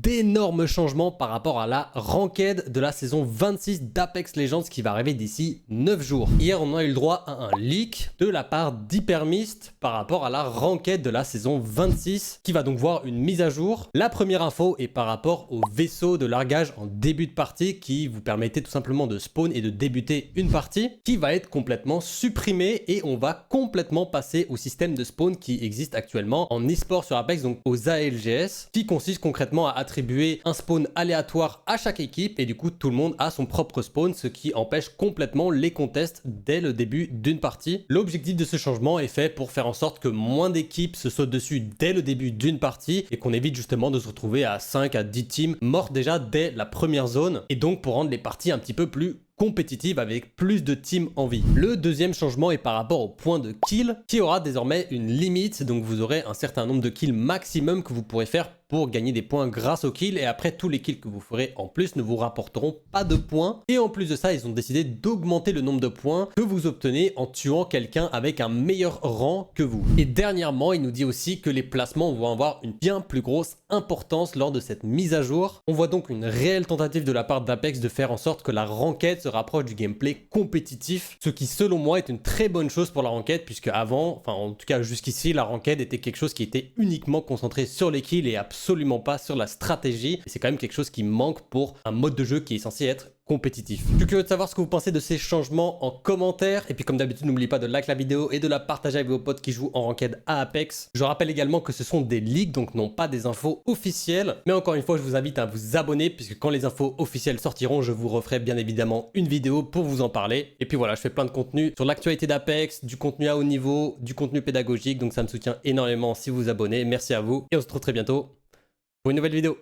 d'énormes changements par rapport à la ranked de la saison 26 d'Apex Legends qui va arriver d'ici 9 jours. Hier, on a eu le droit à un leak de la part d'Hypermist par rapport à la ranked de la saison 26 qui va donc voir une mise à jour. La première info est par rapport au vaisseau de largage en début de partie qui vous permettait tout simplement de spawn et de débuter une partie qui va être complètement supprimé et on va complètement passer au système de spawn qui existe actuellement en e-sport sur Apex, donc aux ALGS, qui consiste concrètement à attribuer un spawn aléatoire à chaque équipe et du coup tout le monde a son propre spawn, ce qui empêche complètement les contests dès le début d'une partie. L'objectif de ce changement est fait pour faire en sorte que moins d'équipes se sautent dessus dès le début d'une partie et qu'on évite justement de se retrouver à 5 à 10 teams morts déjà dès la première zone et donc pour rendre les parties un petit peu plus compétitive avec plus de teams en vie. Le deuxième changement est par rapport au point de kill qui aura désormais une limite, donc vous aurez un certain nombre de kills maximum que vous pourrez faire pour gagner des points grâce aux kills et après tous les kills que vous ferez en plus ne vous rapporteront pas de points et en plus de ça ils ont décidé d'augmenter le nombre de points que vous obtenez en tuant quelqu'un avec un meilleur rang que vous. Et dernièrement il nous dit aussi que les placements vont avoir une bien plus grosse importance lors de cette mise à jour. On voit donc une réelle tentative de la part d'Apex de faire en sorte que la ranked se rapproche du gameplay compétitif, ce qui selon moi est une très bonne chose pour la ranked puisque avant, enfin en tout cas jusqu'ici, la ranked était quelque chose qui était uniquement concentré sur les kills et absolument pas sur la stratégie et c'est quand même quelque chose qui manque pour un mode de jeu qui est censé être compétitif. Je suis curieux de savoir ce que vous pensez de ces changements en commentaire et puis comme d'habitude n'oubliez pas de like la vidéo et de la partager avec vos potes qui jouent en ranked à Apex. Je rappelle également que ce sont des leaks donc non pas des infos officielles, mais encore une fois je vous invite à vous abonner puisque quand les infos officielles sortiront je vous referai bien évidemment une vidéo pour vous en parler. Et puis voilà, je fais plein de contenu sur l'actualité d'Apex, du contenu à haut niveau, du contenu pédagogique, donc ça me soutient énormément si vous vous abonnez. Merci à vous et on se retrouve très bientôt pour une nouvelle vidéo.